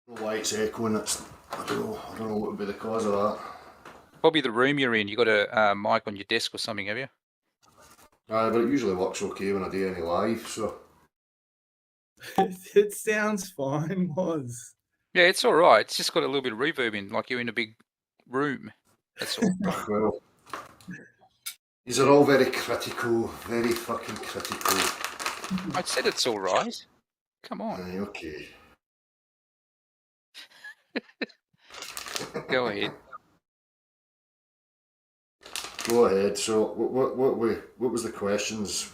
Why it's echoing? I don't know what would be the cause of that. Probably the room you're in. You got a mic on your desk or something, have you? But it usually works okay when I do any live. So It sounds fine, was. Yeah, it's all right. It's just got a little bit of reverb in, like you're in a big room. That's all. well, these are all very critical, very fucking critical. I said it's all right. Come on. Aye, okay. Go ahead. Go ahead. So what was the questions?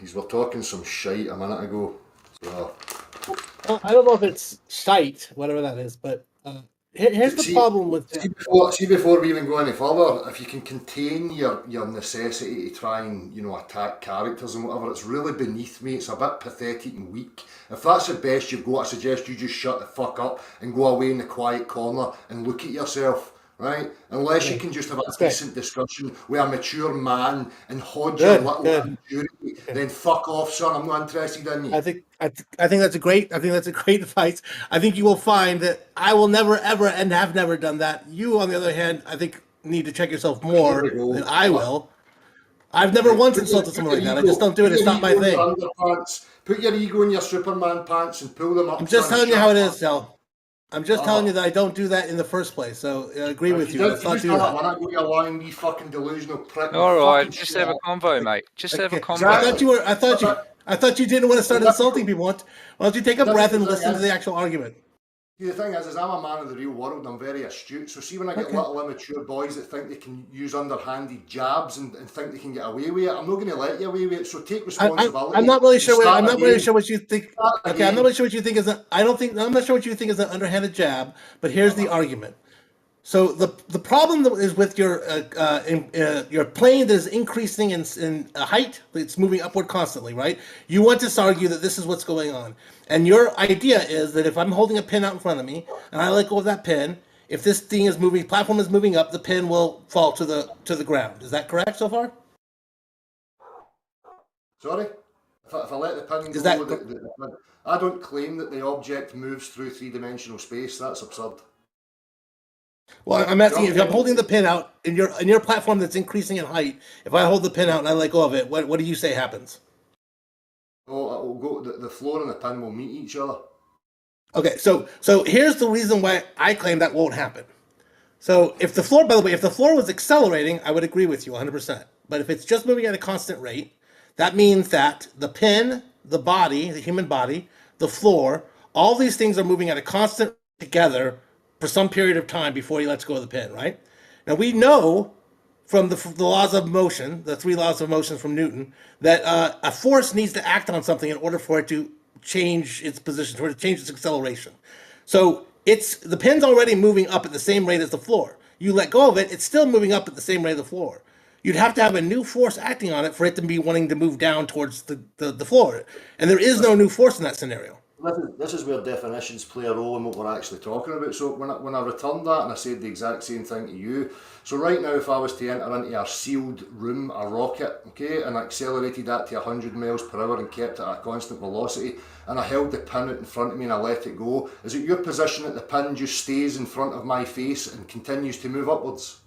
He's were talking some shite a minute ago. So Well, I don't know if it's shite, whatever that is, but here's the problem with before we even go any further, if you can contain your necessity to try and attack characters and whatever, it's really beneath me. It's a bit pathetic and weak. If that's the best you've got, I suggest you just shut the fuck up and go away in the quiet corner and look at yourself. Right? Unless you can just have a decent discussion with a mature man and hold your little immaturity, then fuck off, son. I'm not interested in you. I think that's a great advice. I think you will find that I will never ever and have never done that. You, on the other hand, I think need to check yourself more than I will. I've never once insulted someone like that. I just don't do it. It's not my thing. Put your ego in your Superman pants and pull them up. I'm just telling you how it is, Del. I'm just telling you that I don't do that in the first place. So I agree with you. Let's not do that. When I go to line, me fucking delusional prick. All right, just have a convo, mate. Just have a convo. I thought you didn't want to start insulting people. Why don't you take a breath and listen to the actual argument? See, the thing is I'm a man of the real world. I'm very astute. So see, when I get little immature boys that think they can use underhanded jabs and think they can get away with it, I'm not going to let you away with it. So take responsibility. I'm not really sure. I'm not really sure what you think. Okay, I'm not really sure what you think is. I'm not sure what you think is an underhanded jab. But here's the argument. So the problem is with your plane that is increasing in height. It's moving upward constantly, right? You want to argue that this is what's going on, and your idea is that if I'm holding a pin out in front of me and I let go of that pin, if this thing is moving, platform is moving up, the pin will fall to the ground. Is that correct so far? Sorry, if I let the pin go, I don't claim that the object moves through three-dimensional space. That's absurd. Well, I'm asking you, if I'm holding the pin out in your platform that's increasing in height, if I hold the pin out and I let go of it, what do you say happens? Oh, it will go. The floor and the pin will meet each other. Okay, so here's the reason why I claim that won't happen. So if the floor, by the way, if the floor was accelerating, I would agree with you 100%. But if it's just moving at a constant rate, that means that the pin, the body, the human body, the floor, all these things are moving at a constant rate together for some period of time before he lets go of the pin, right? Now we know from the laws of motion, the three laws of motion from Newton, that a force needs to act on something in order for it to change its position, or to change its acceleration. So the pin's already moving up at the same rate as the floor. You let go of it, it's still moving up at the same rate as the floor. You'd have to have a new force acting on it for it to be wanting to move down towards the floor. And there is no new force in that scenario. This is where definitions play a role in what we're actually talking about. So when I returned that and I said the exact same thing to you, so right now if I was to enter into a sealed room, a rocket, okay, and I accelerated that to 100 miles per hour and kept it at a constant velocity, and I held the pin out in front of me and I let it go, is it your position that the pin just stays in front of my face and continues to move upwards?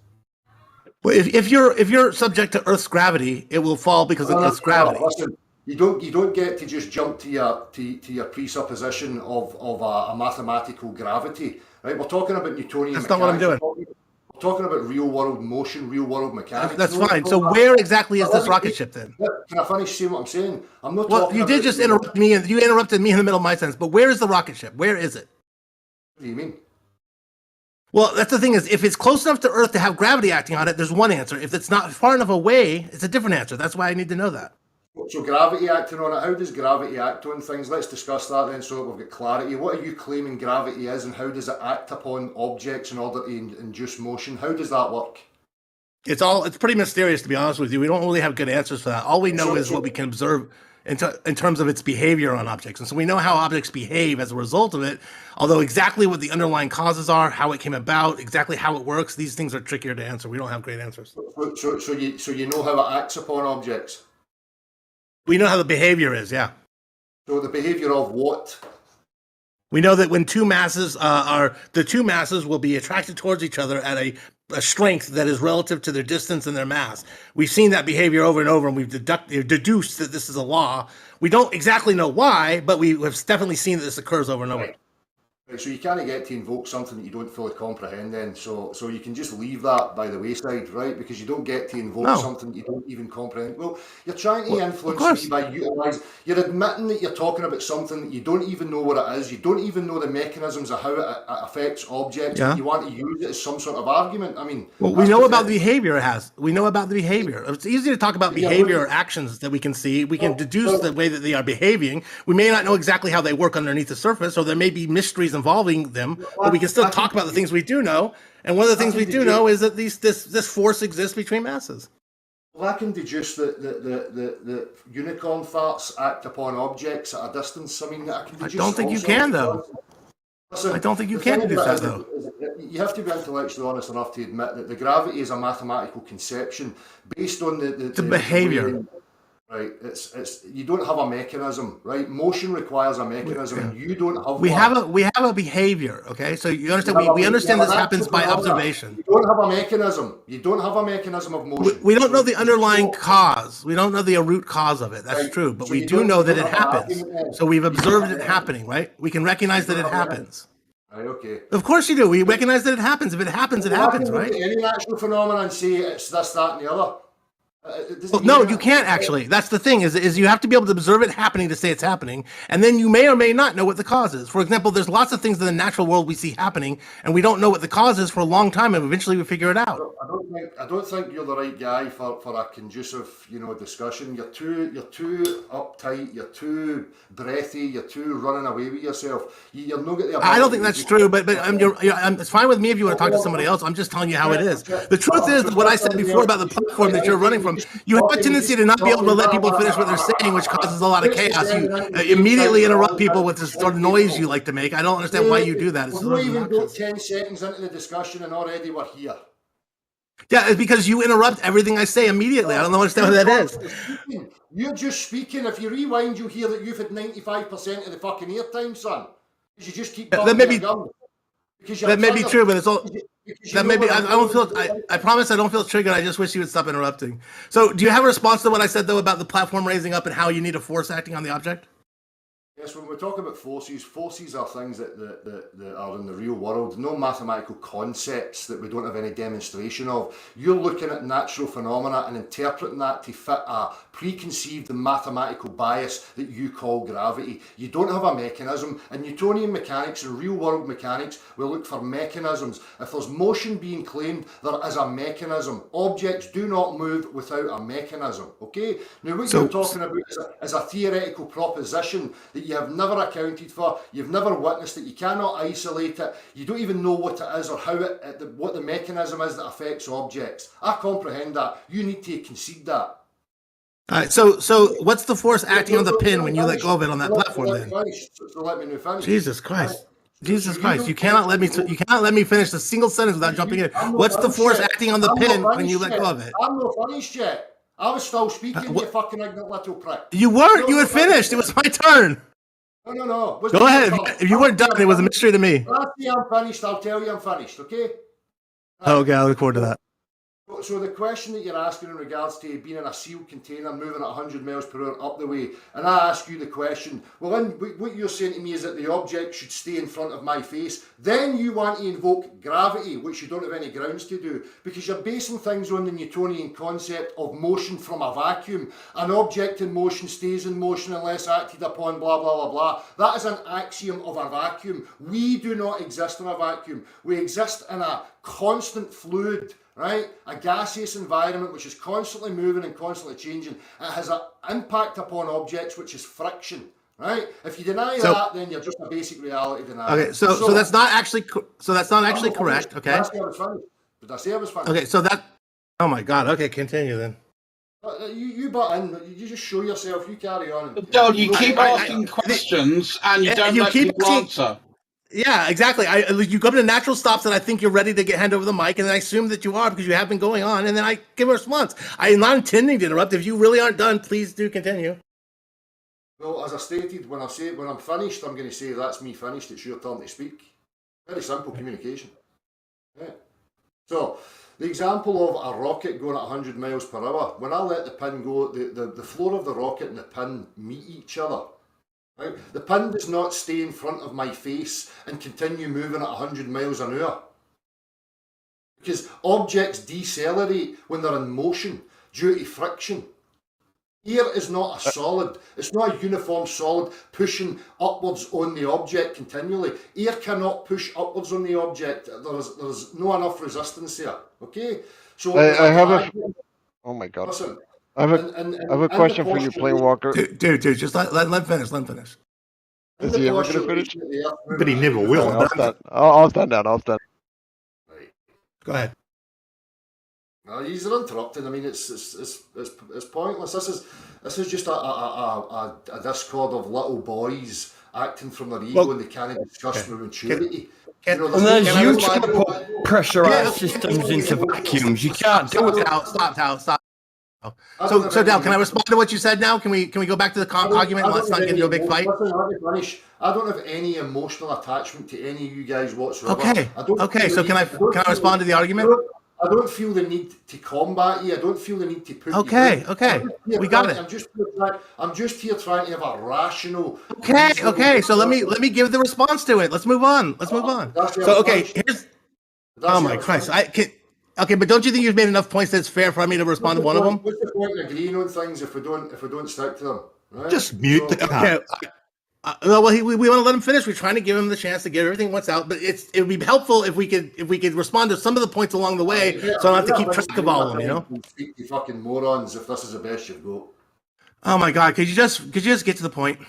Well, if you're subject to Earth's gravity, it will fall because of Earth's gravity. Listen, you don't get to just jump to your presupposition of a mathematical gravity, right? We're talking about Newtonian mechanics. That's not what I'm doing. We're talking about real world motion, real world mechanics. That's fine. So where exactly is this rocket ship then? Can I finish saying what I'm saying? I'm not. Well, you did just interrupt me, and you interrupted me in the middle of my sentence. But where is the rocket ship? Where is it? What do you mean? Well, that's the thing is, if it's close enough to Earth to have gravity acting on it, there's one answer. If it's not far enough away, it's a different answer. That's why I need to know that. So gravity acting on it, how does gravity act on things? Let's discuss that then so that we've got clarity. What are you claiming gravity is and how does it act upon objects in order to induce motion? How does that work? It's pretty mysterious, to be honest with you. We don't really have good answers for that. All we know is what we can observe in terms of its behavior on objects. And so we know how objects behave as a result of it, although exactly what the underlying causes are, how it came about, exactly how it works, these things are trickier to answer. We don't have great answers. So you know how it acts upon objects? We know how the behavior is, yeah. So the behavior of what? We know that when two masses the two masses will be attracted towards each other at a strength that is relative to their distance and their mass. We've seen that behavior over and over, and we've deduced that this is a law. We don't exactly know why, but we have definitely seen that this occurs over and over. Right, so you can't get to invoke something that you don't fully comprehend then, so you can just leave that by the wayside, right? Because you don't get to invoke something that you don't even comprehend. Well, you're trying to influence me by utilising, you're admitting that you're talking about something that you don't even know what it is, you don't even know the mechanisms of how it affects objects, and you want to use it as some sort of argument. I mean... Well, we know about the behaviour it has. We know about the behaviour. It's easy to talk about behaviour or actions that we can see. We can deduce the way that they are behaving. We may not know exactly how they work underneath the surface, or there may be mysteries involving them, but we can still talk about the things we do know. And one of the things we do know is that this force exists between masses. Well, I can deduce that the unicorn farts act upon objects at a distance. I mean, I can deduce. I don't think you can, though. Listen, I don't think you can deduce that, though. You have to be intellectually honest enough to admit that the gravity is a mathematical conception based on the behaviour. Right, it's you don't have a mechanism, right? Motion requires a mechanism, and you don't have. We have a behavior, okay? So you understand? We understand this happens by observation. You don't have a mechanism. You don't have a mechanism of motion. We don't know the underlying cause. We don't know the root cause of it. That's true, but we do know that it happens. So we've observed it happening, right? We can recognize that it happens. Right, okay. Of course you do. We recognize that it happens. If it happens, it happens, right? Any natural phenomenon and say it's this, that, and the other. Well, no, you can't actually. That's the thing is you have to be able to observe it happening to say it's happening, and then you may or may not know what the cause is. For example, there's lots of things in the natural world we see happening, and we don't know what the cause is for a long time, and eventually we figure it out. I don't think you're the right guy for a conducive, discussion. You're too uptight. You're too breathy. You're too running away with yourself. You're not getting. I don't think that's true, but it's fine with me if you want to talk to somebody else. I'm just telling you how it is. The truth is that what I said before about the platform that you're running from. You have a tendency to not be able to let people finish what they're saying, which causes a lot of chaos. You immediately interrupt people with this sort of noise you like to make. I don't understand why you do that. It's not even got 10 seconds into the discussion and already we're here. Yeah, it's because you interrupt everything I say immediately. I don't understand what that is. You're just speaking. If you rewind, you'll hear that you've had 95% of the fucking airtime, son. Because you just keep that may be true, but it's all... That maybe I don't feel. I promise I don't feel triggered. I just wish you would stop interrupting. So, do you have a response to what I said though about the platform raising up and how you need a force acting on the object? Yes, when we talk about forces are things that are in the real world, no mathematical concepts that we don't have any demonstration of. You're looking at natural phenomena and interpreting that to fit a preconceived mathematical bias that you call gravity. You don't have a mechanism, and Newtonian mechanics and real world mechanics will look for mechanisms. If there's motion being claimed, there is a mechanism. Objects do not move without a mechanism, okay? Now what you're talking about is a theoretical proposition that you have never accounted for, you've never witnessed it, you cannot isolate it, you don't even know what it is or how what the mechanism is that affects objects. I comprehend that. You need to concede that. All right, so what's the force acting on the pin when you let go of it on that platform then? So let me finish. Jesus Christ. Jesus Christ, you cannot let me finish a single sentence without jumping in. What's the force acting on the pin when you let go of it? I'm not finished yet. I was still speaking, you fucking ignorant little prick. You weren't, you had finished. It was my turn. No. Go ahead. If you weren't done, it was a mystery to me. When I say I'm finished, I'll tell you I'm finished, okay? Okay, I look forward to that. So the question that you're asking in regards to being in a sealed container moving at 100 miles per hour up the way, and I ask you the question, well then what you're saying to me is that the object should stay in front of my face, then you want to invoke gravity, which you don't have any grounds to do, because you're basing things on the Newtonian concept of motion from a vacuum. An object in motion stays in motion unless acted upon, blah, blah, blah, blah. That is an axiom of a vacuum. We do not exist in a vacuum. We exist in a constant fluid, right? A gaseous environment which is constantly moving and constantly changing. It has an impact upon objects which is friction, right? If you deny that, then you're just a basic reality denier. Okay, so that's not actually correct. Okay. Did I say I was finished? Okay, so that. Oh my God. Okay, continue then. You butt in. You just show yourself. You carry on. Don't you keep asking questions and you don't let people answer. Yeah, exactly. You come to natural stops and I think you're ready to hand over the mic, and then I assume that you are because you have been going on, and then I give a response. I'm not intending to interrupt. If you really aren't done, please do continue. Well, as I stated, when I'm finished, I'm going to say that's me finished. It's your turn to speak. Very simple communication. Yeah. So, the example of a rocket going at 100 miles per hour, when I let the pin go, the floor of the rocket and the pin meet each other. Right? The pin does not stay in front of my face and continue moving at 100 miles an hour. Because objects decelerate when they're in motion due to friction. Air is not a solid. It's not a uniform solid pushing upwards on the object continually. Air cannot push upwards on the object. There's no enough resistance there. Okay? So I have a... Oh my god. Listen, I have a question for you, Planewalker. Dude, just let him finish. Let him finish. Is he ever going to finish? But he never will. I'll stand down. Right. Go ahead. No, you're interrupting. I mean, it's pointless. This is just a discord of little boys acting from their ego, and they can't discuss their maturity. And there's you trying to put pressurized systems into vacuums. You can't do it. Stop. So Dal, can I respond to what you said now? Can we go back to the argument? Let's not get into a big fight. I don't have any emotional attachment to any of you guys whatsoever. Okay. So can I respond to the argument? I don't feel the need to combat you. I don't feel the need to put Okay. We got it. I'm just here trying to have a rational. Okay. So let me give the response to it. Let's move on. So here's. Oh my Christ! Okay, but don't you think you've made enough points that it's fair for me to respond to one of them? What's the point in agreeing on things if we don't stick to them? Right? Just mute the cat. We want to let him finish. We're trying to give him the chance to get everything once out, but it would be helpful if we could respond to some of the points along the way, so I don't have to keep track of all of them. You know, you fucking morons! If this is the best you've got. Oh my God! Could you just get to the point?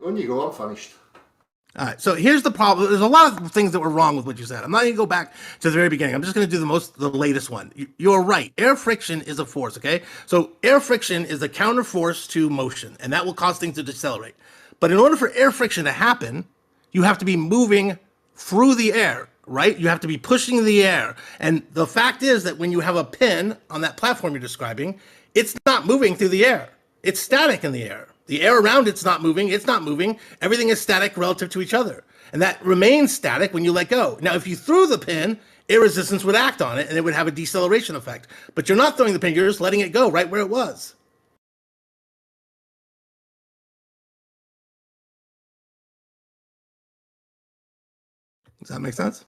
On you go. I'm finished. All right, so here's the problem. There's a lot of things that were wrong with what you said. I'm not going to go back to the very beginning. I'm just going to do the latest one. You're right. Air friction is a force, okay? So air friction is a counter force to motion, and that will cause things to decelerate. But in order for air friction to happen, you have to be moving through the air, right? You have to be pushing the air. And the fact is that when you have a pin on that platform you're describing, it's not moving through the air. It's static in the air. The air around it's not moving. Everything is static relative to each other. And that remains static when you let go. Now, if you threw the pin, air resistance would act on it and it would have a deceleration effect. But you're not throwing the pin, you're just letting it go right where it was. Does that make sense?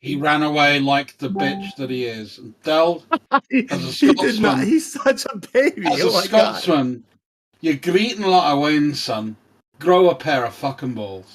He ran away like the bitch that he is. Del, as a He did not. Scotsman, He's such a baby. as Oh a my Scotsman, you're greeting a lot of wins, son. Grow a pair of fucking balls.